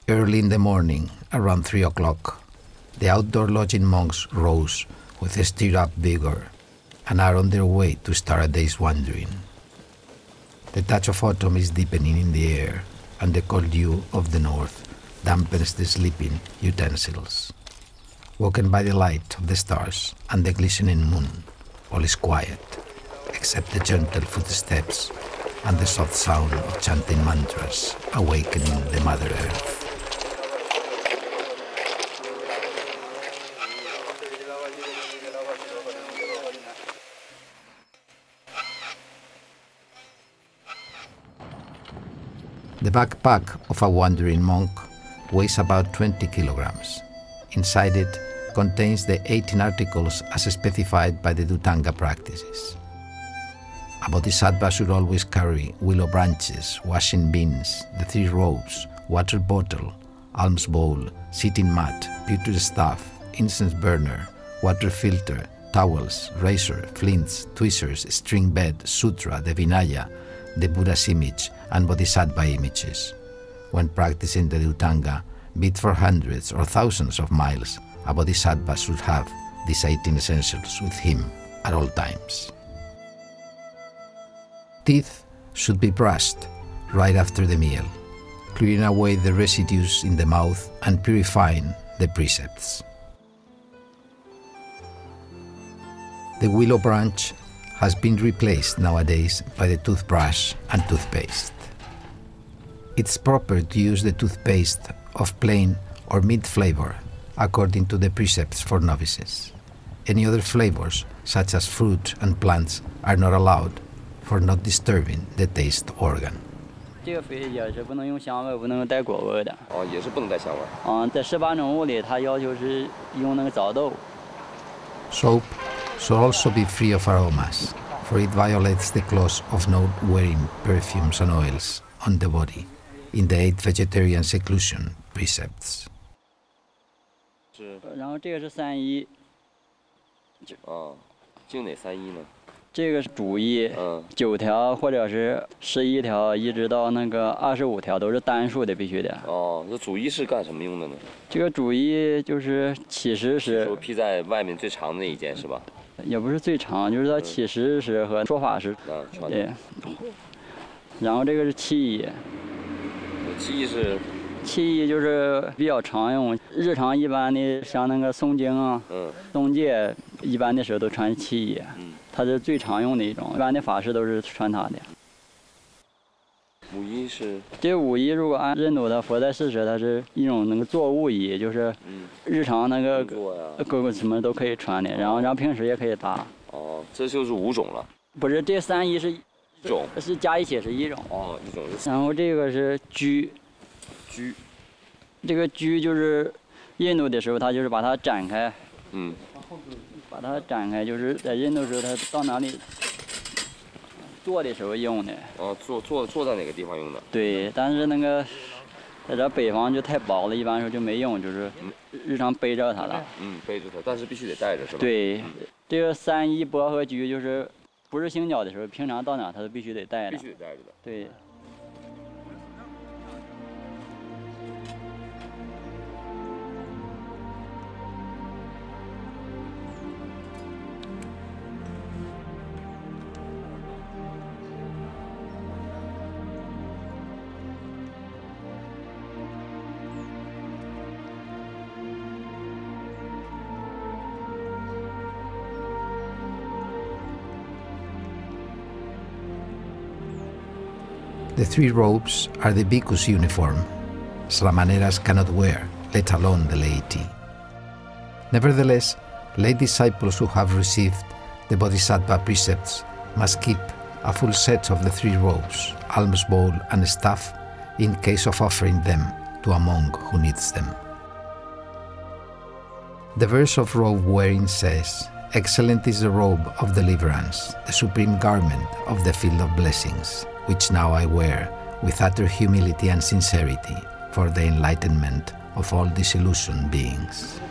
Early in the morning, around 3 o'clock, the outdoor lodging monks rose with a stirred-up vigor and are on their way to start a day's wandering. The touch of autumn is deepening in the air, and the cold dew of the north dampens the sleeping utensils. Woken by the light of the stars and the glistening moon, all is quiet, except the gentle footsteps and the soft sound of chanting mantras awakening the Mother Earth. The backpack of a wandering monk weighs about 20 kilograms. Inside it contains the 18 articles as specified by the Dhutanga practices. A bodhisattva should always carry willow branches, washing beans, the 3 robes, water bottle, alms bowl, sitting mat, pewter staff, incense burner, water filter, towels, razor, flints, tweezers, string bed, sutra, the Vinaya, the Buddha's image, and bodhisattva images. When practicing the Dhutanga, be it for hundreds or thousands of miles, a bodhisattva should have these 18 essentials with him at all times. Teeth should be brushed right after the meal, clearing away the residues in the mouth and purifying the precepts. The willow branch has been replaced nowadays by the toothbrush and toothpaste. It's proper to use the toothpaste of plain or mint flavor according to the precepts for novices. Any other flavors, such as fruit and plants, are not allowed for not disturbing the taste organ. 这个肥也是不能用香味，不能带果味的。哦，也是不能带香味。在18种物里，它要求是用那个枣豆。Soap should also be free of aromas, for it violates the clause of not wearing perfumes and oils on the body in the 8 vegetarian seclusion precepts. 然后这个是3衣。经哪3衣呢？这个是主衣，9条或者是11条，一直到那个25条都是单数的，必须的。哦，这主衣是干什么用的呢？这个主衣就是起时时，说披在外面最长的那一件是吧？也不是最长，就是它起时时和说法时。对。然后这个是七衣。七衣是？七衣就是比较常用，日常一般的像那个诵经啊，诵戒一般的时候都穿七衣。它是最常用的一种，一般的法师都是穿它的。五衣是？这五衣如果按印度的佛在世时，它是一种那个作务衣，就是日常那个各个什么都可以穿的，然后平时也可以搭。哦，这就是5种了。不是，这3衣是一种，是加一起是1种。哦，1种是。然后这个是居。居。这个居就是印度的时候，它就是把它展开。把它展开，就是在印度时候，它到哪里坐的时候用的。哦，坐在哪个地方用的？对，但是那个在这北方就太薄了，一般时候就没用，就是日常背着它了。背着它，但是必须得带着，是吧？对，这个3衣钵和居就是不是行脚的时候，平常到哪它都必须得带的。必须得带着的。对。The 3 robes are the bhikkhu's uniform. Salamaneras cannot wear, let alone the laity. Nevertheless, lay disciples who have received the Bodhisattva precepts must keep a full set of the 3 robes, alms bowl and staff, in case of offering them to a monk who needs them. The verse of robe wearing says, "Excellent is the robe of deliverance, the supreme garment of the field of blessings, which now I wear with utter humility and sincerity for the enlightenment of all disillusioned beings."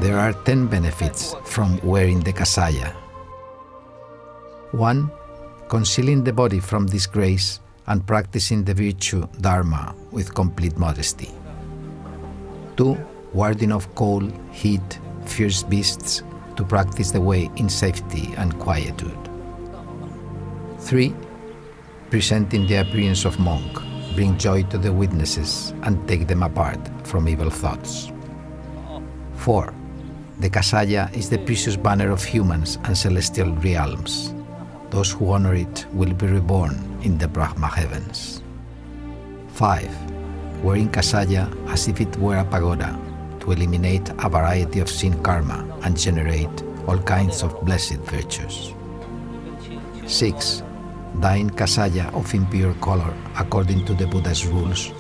There are 10 benefits from wearing the kasaya. 1. Concealing the body from disgrace and practicing the virtue dharma with complete modesty. 2. Warding off cold, heat, fierce beasts to practice the way in safety and quietude. 3. Presenting the appearance of monk, bring joy to the witnesses and take them apart from evil thoughts. 4. The Kasaya is the precious banner of humans and celestial realms. Those who honor it will be reborn in the Brahma heavens. 5. Wearing Kasaya as if it were a pagoda to eliminate a variety of sin karma and generate all kinds of blessed virtues. 6. Dyeing Kasaya of impure color according to the Buddha's rules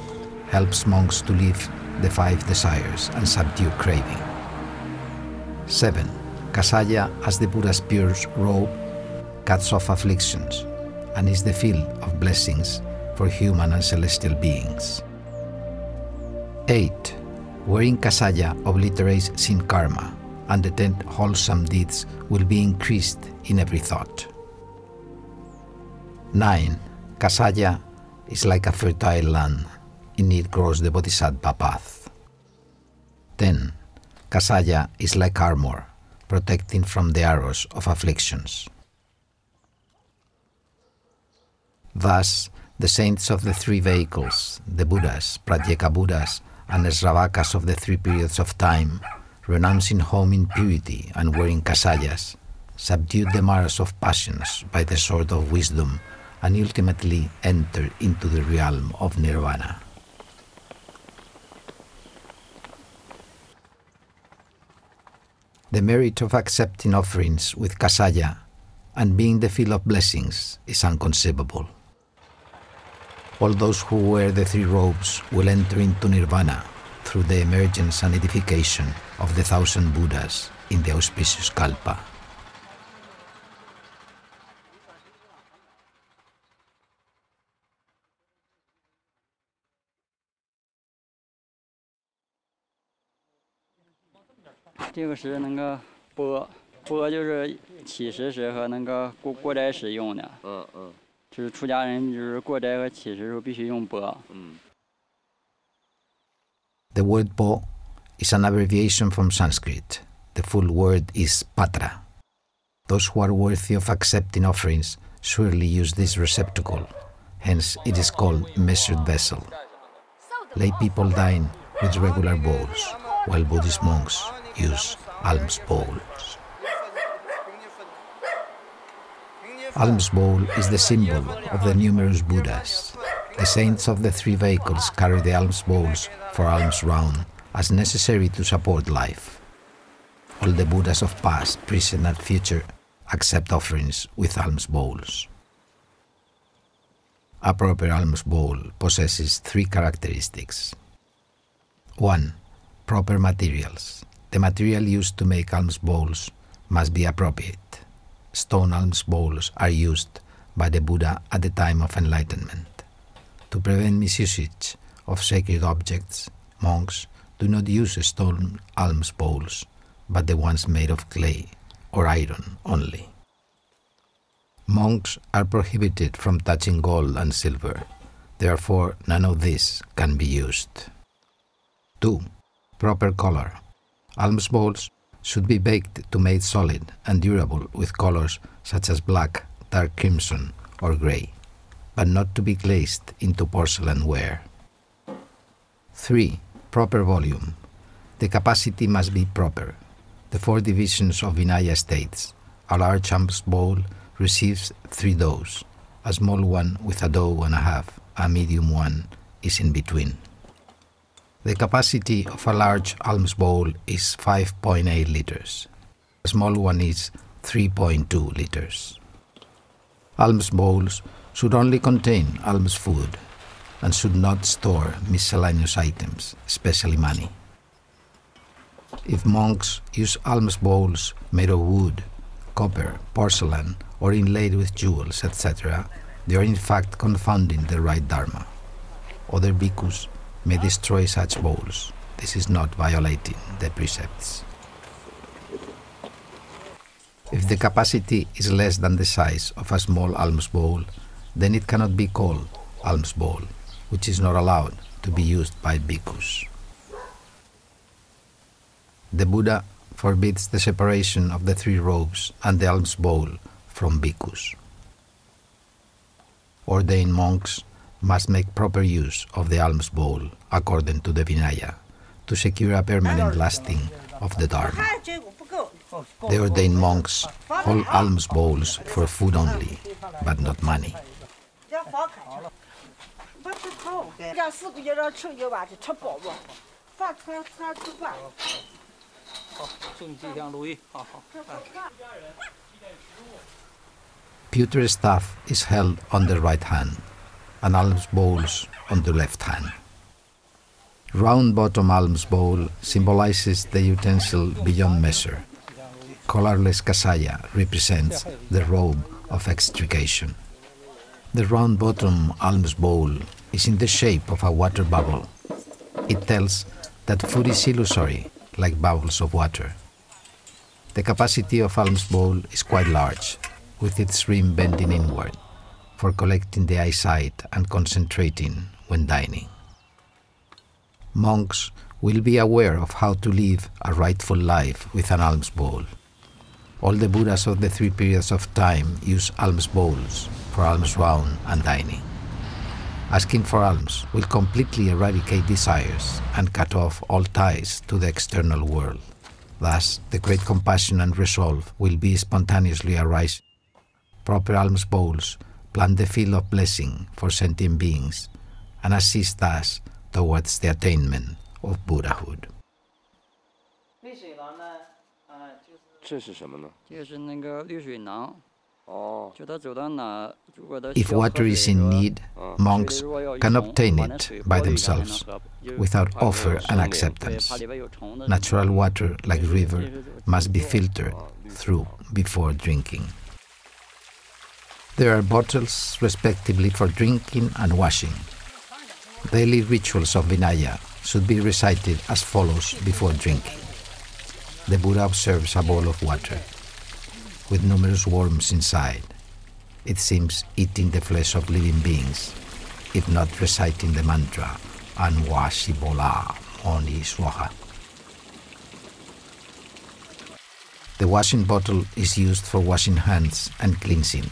helps monks to live the 5 desires and subdue craving. 7. Kasaya as the Buddha's pure robe cuts off afflictions and is the field of blessings for human and celestial beings. 8. Wearing Kasaya obliterates sin karma, and the 10 wholesome deeds will be increased in every thought. 9. Kasaya is like a fertile land. In it grows the Bodhisattva path. 10. Kasaya is like armor, protecting from the arrows of afflictions. Thus, the saints of the 3 vehicles, the Buddhas, Pratyeka Buddhas, and Sravakas of the 3 periods of time, renouncing home in purity and wearing Kasayas, subdued the maras of passions by the sword of wisdom and ultimately entered into the realm of Nirvana. The merit of accepting offerings with Kasaya and being the field of blessings is inconceivable. All those who wear the 3 robes will enter into Nirvana through the emergence and edification of the 1,000 Buddhas in the auspicious Kalpa. This is 那个钵，钵就是起食时和那个过斋时用的。就是出家人就是过斋和起食时候必须用钵。The word bo is an abbreviation from Sanskrit. The full word is patra. Those who are worthy of accepting offerings surely use this receptacle, hence it is called measured vessel. Lay people dine with regular bowls, while Buddhist monks use alms bowls. Alms bowl is the symbol of the numerous Buddhas. The saints of the 3 vehicles carry the alms bowls for alms round as necessary to support life. All the Buddhas of past, present and future accept offerings with alms bowls. A proper alms bowl possesses 3 characteristics. 1. Proper materials. The material used to make alms bowls must be appropriate. Stone alms bowls are used by the Buddha at the time of enlightenment. To prevent misusage of sacred objects, monks do not use stone alms bowls, but the ones made of clay or iron only. Monks are prohibited from touching gold and silver, therefore none of this can be used. 2. Proper color. Alms bowls should be baked to make solid and durable with colors such as black, dark crimson, or gray, but not to be glazed into porcelain ware. 3. Proper volume. The capacity must be proper. The 4 divisions of Vinaya states. A large alms bowl receives 3 doughs. A small one with a dough and a half, a medium one is in between. The capacity of a large alms bowl is 5.8 liters. A small one is 3.2 liters. Alms bowls should only contain alms food and should not store miscellaneous items, especially money. If monks use alms bowls made of wood, copper, porcelain, or inlaid with jewels, etc., they are in fact confounding the right dharma. Other bhikkhus may destroy such bowls. This is not violating the precepts. If the capacity is less than the size of a small alms bowl, then it cannot be called alms bowl, which is not allowed to be used by bhikkhus. The Buddha forbids the separation of the three robes and the alms bowl from bhikkhus. Ordained monks must make proper use of the alms bowl according to the Vinaya to secure a permanent lasting of the Dharma. The ordained monks hold alms bowls for food only, but not money. Pewter staff is held on the right hand, and alms bowls on the left hand. Round-bottom alms bowl symbolizes the utensil beyond measure. Colorless kasaya represents the robe of extrication. The round-bottom alms bowl is in the shape of a water bubble. It tells that food is illusory, like bubbles of water. The capacity of alms bowl is quite large, with its rim bending inward, for collecting the eyesight and concentrating when dining. Monks will be aware of how to live a rightful life with an alms bowl. All the Buddhas of the three periods of time use alms bowls for alms round and dining. Asking for alms will completely eradicate desires and cut off all ties to the external world. Thus, the great compassion and resolve will be spontaneously arising. Proper alms bowls plant the field of blessing for sentient beings and assist us towards the attainment of Buddhahood. 这是什么呢？这是那个绿水囊。 If water is in need, monks can obtain it by themselves, without offer and acceptance. Natural water, like river, must be filtered through before drinking. There are bottles, respectively, for drinking and washing. Daily rituals of Vinaya should be recited as follows before drinking. The Buddha observes a bowl of water with numerous worms inside. It seems eating the flesh of living beings, if not reciting the mantra, Anwa Shibola Oni Swaha. The washing bottle is used for washing hands and cleansing.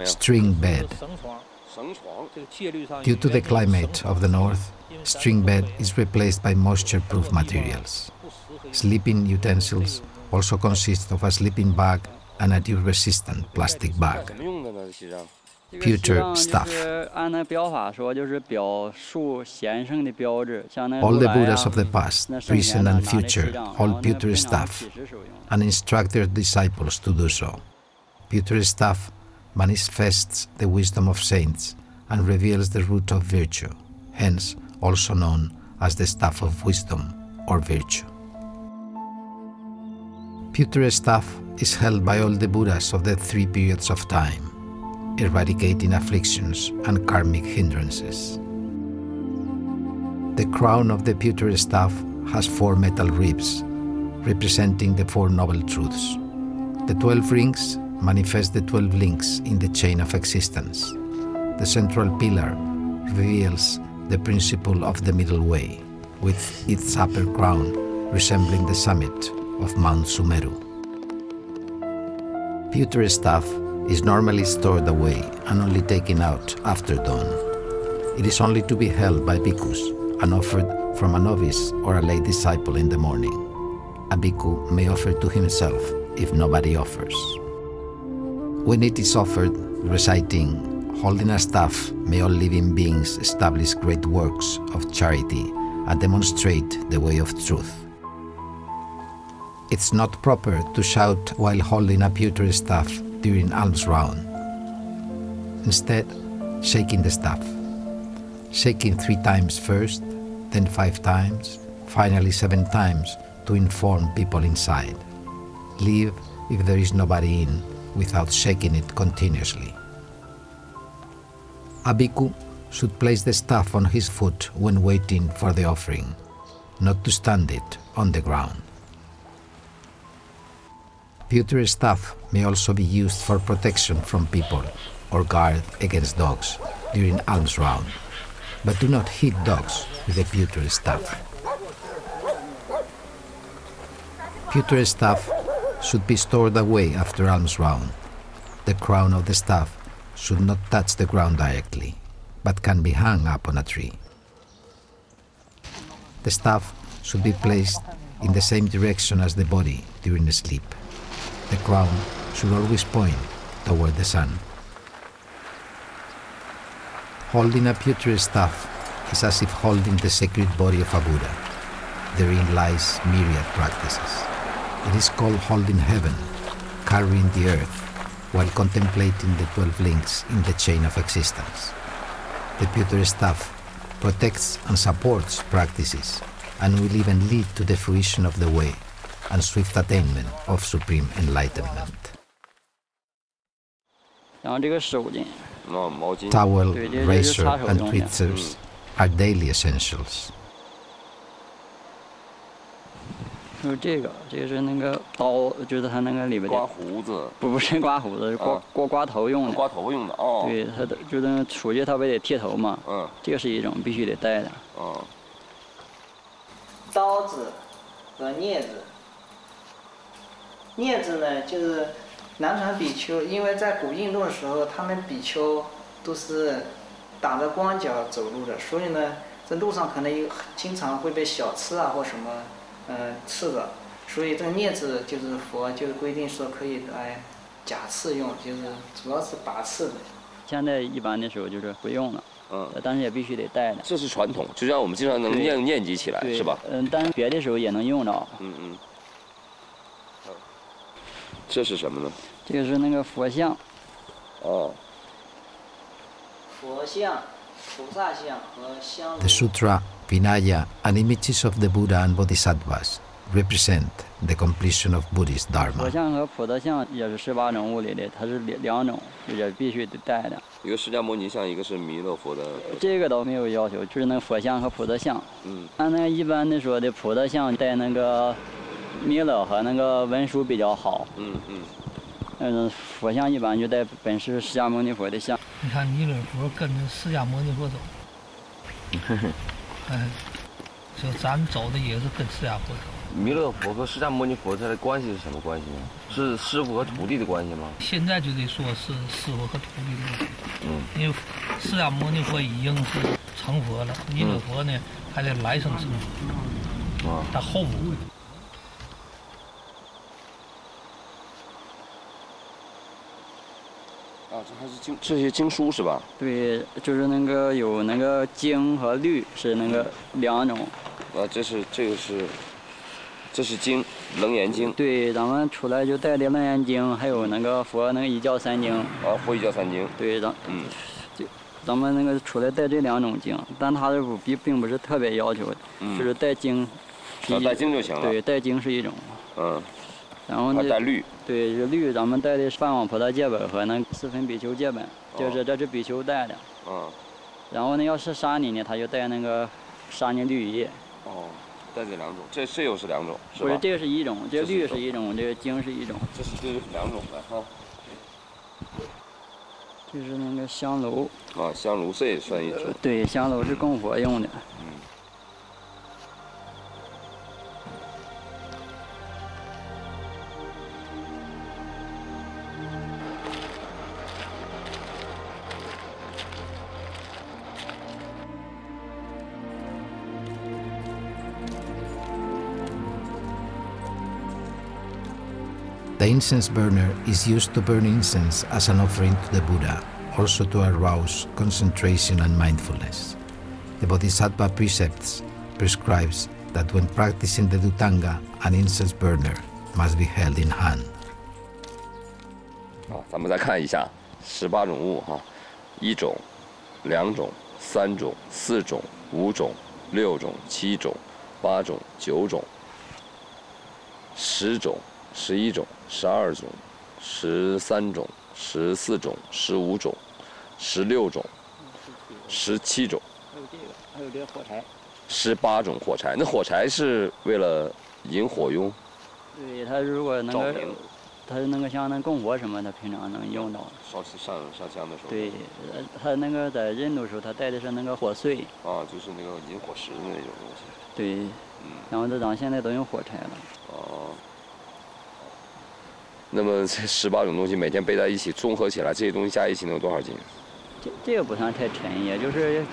String bed. Due to the climate of the north, string bed is replaced by moisture-proof materials. Sleeping utensils also consist of a sleeping bag and a dew-resistant plastic bag. Pewter stuff. All the Buddhas of the past, present and future hold pewter stuff and instruct their disciples to do so. Pewter stuff manifests the wisdom of saints and reveals the root of virtue, hence also known as the staff of wisdom or virtue. Pewter staff is held by all the Buddhas of the three periods of time, eradicating afflictions and karmic hindrances. The crown of the pewter staff has 4 metal ribs, representing the 4 noble truths. The 12 rings manifest the 12 links in the chain of existence. The central pillar reveals the principle of the middle way, with its upper crown resembling the summit of Mount Sumeru. Pewter stuff is normally stored away and only taken out after dawn. It is only to be held by bhikkhus and offered from a novice or a lay disciple in the morning. A bhikkhu may offer to himself if nobody offers. When it is offered, reciting, holding a staff, may all living beings establish great works of charity and demonstrate the way of truth. It's not proper to shout while holding a pewter staff during alms round. Instead, shaking the staff. Shaking 3 times first, then 5 times, finally 7 times to inform people inside. Leave if there is nobody in, without shaking it continuously. A bhikkhu should place the staff on his foot when waiting for the offering. not to stand it on the ground. Pewter staff may also be used for protection from people or guard against dogs during alms round, but do not hit dogs with a pewter staff. Pewter staff should be stored away after alms round. The crown of the staff should not touch the ground directly, but can be hung up on a tree. The staff should be placed in the same direction as the body during sleep. The crown should always point toward the sun. Holding a pewter staff is as if holding the sacred body of a Buddha. Therein lies myriad practices. It is called holding heaven, carrying the earth, while contemplating the 12 links in the chain of existence. The pewter staff protects and supports practices and will even lead to the fruition of the way and swift attainment of supreme enlightenment. Towel, razor, and tweezers are daily essentials. 就是这个是那个刀，就是它那个里边刮胡子，不是刮胡子，是刮头用的。刮头用的哦。对，它的就是出去它不得剃头嘛。这个是一种必须得带的。刀子和镊子。镊子呢，就是南传比丘，因为在古印度的时候，他们比丘都是打着光脚走路的，所以呢，在路上可能经常会被小刺啊或什么。刺的，所以这个镊子就是佛就是规定说可以来假刺用，就是主要是拔刺的。现在一般的时候就是不用了，但是也必须得带的。这是传统，就像我们经常能念记起来，是吧？但是别的时候也能用到。这是什么呢？这个是那个佛像。佛像、菩萨像和香炉。 The Sutra, Vinaya, and images of the Buddha and Bodhisattvas represent the completion of Buddhist Dharma. 佛像和菩萨像也是18种物里的，它是两种，也必须得带的。一个释迦牟尼像，一个是弥勒佛的。这个倒没有要求，就是那个佛像和菩萨像。按那一般的说的，菩萨像带那个弥勒和那个文殊比较好。佛像一般就带本师释迦牟尼佛的像。你看弥勒佛跟着释迦牟尼佛走。就咱走的也是跟释迦佛走。弥勒佛和释迦牟尼佛他的关系是什么关系呢？是师傅和徒弟的关系吗？现在就得说是师傅和徒弟的关系。因为释迦牟尼佛已经是成佛了，弥勒佛呢还得来生成佛。他后补。这还是这些经书是吧？对，就是那个有那个经和律是那个两种。这是经，《楞严经》。对，咱们出来就带的《楞严经》，还有那个佛那个一教三经。佛一教三经。对，咱们那个出来带这两种经，但他这并不是特别要求，就是带经。带经就行了。对，带经是一种。然后呢？带律。对，这律咱们带的梵网菩萨戒本和那四分比丘戒本，这是比丘带的。然后呢，要是沙弥呢，他就带那个沙弥律仪。带这两种，这又是两种，是吧？不是，这个是一种，这律是一种，这个经是一种。这是两种的哈。这是那个香炉。香炉这也算一种。对，香炉是供佛用的。The incense burner is used to burn incense as an offering to the Buddha, also to arouse concentration and mindfulness. The Bodhisattva precepts prescribes that when practicing the Dhutanga, an incense burner must be held in hand. 咱们再看一下18种物哈，1种、2种、3种、4种、5种、6种、7种、8种、9种、10种、11种、12种、13种、14种、15种、16种、17种。还有这个火柴。18种火柴，那火柴是为了引火用？对，他如果能够，他那个像那供火什么，他平常能用到。上香的时候。对，他那个在印度时候，他带的是那个火穗。啊，就是那个引火石的那种东西。对，然后这咱现在都用火柴了。哦。那么这18种东西每天背在一起，综合起来，这些东西加一起能有多少斤？这个不算太沉，也就是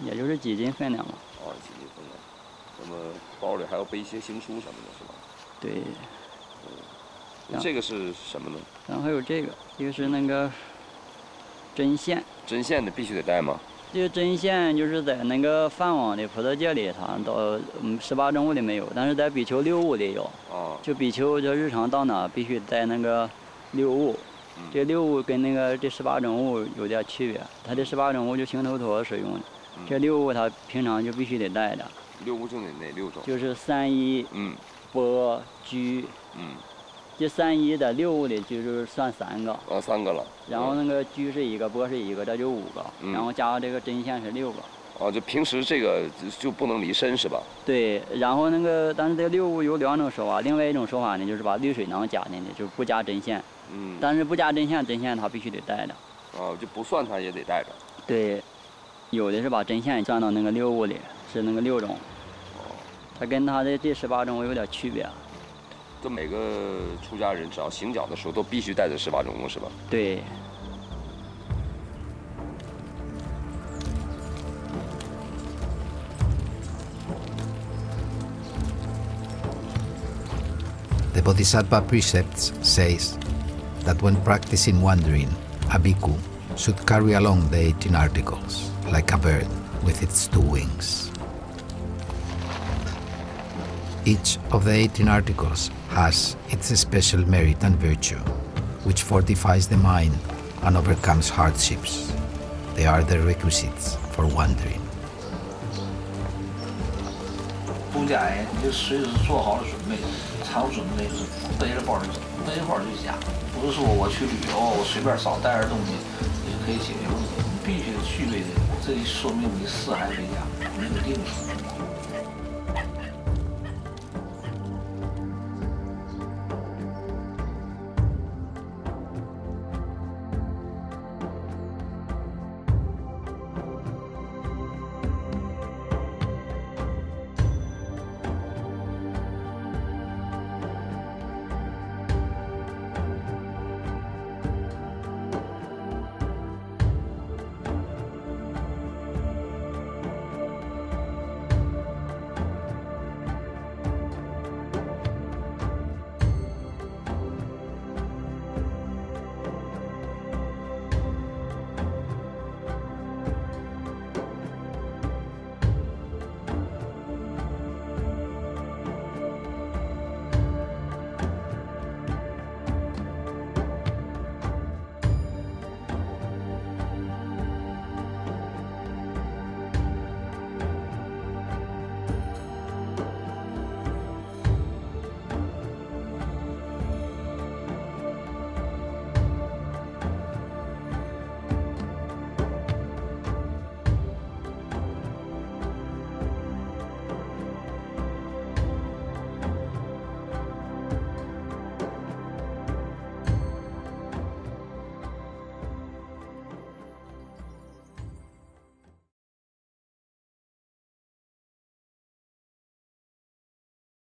也就是几斤分量嘛。哦，几斤分量。那么包里还要背一些经书什么的，是吧？对。这个是什么呢？然后还有这个是那个针线。针线的必须得带吗？这个针线就是在那个梵网的菩萨戒里，它到18种物里没有，但是在比丘六物里有。啊。就比丘就日常到哪必须带那个六物。这六物跟那个这18种物有点区别，它这18种物就行头陀使用的，这六物它平常就必须得带的。六物就哪6种？就是三衣、钵、居。这三衣在六物里就是算3个。3个了。然后那个居是1个，钵是1个，这就5个。然后加上这个针线是6个。哦，就平时这个就不能离身是吧？对，然后那个但是这六物有2种说法，另外一种说法呢就是把滤水囊加进去，就是不加针线。但是不加针线它必须得带的。哦，就不算它也得带着。对，有的是把针线算到那个六物里，是那个6种。它跟它的这18种有点区别。就每个出家人只要行脚的时候都必须带着18种物是吧？对。The Bodhisattva precepts says that when practicing wandering, a bhikkhu should carry along the 18 articles like a bird with its 2 wings. Each of the 18 articles has its special merit and virtue, which fortifies the mind and overcomes hardships. They are the requisites for wandering. 出家人就随时做好了准备，常准备是背着包就走，背着包就家，不是说我去旅游，我随便少带点东西就可以解决问题，你必须得具备这个，这说明你四海为家，没有定力。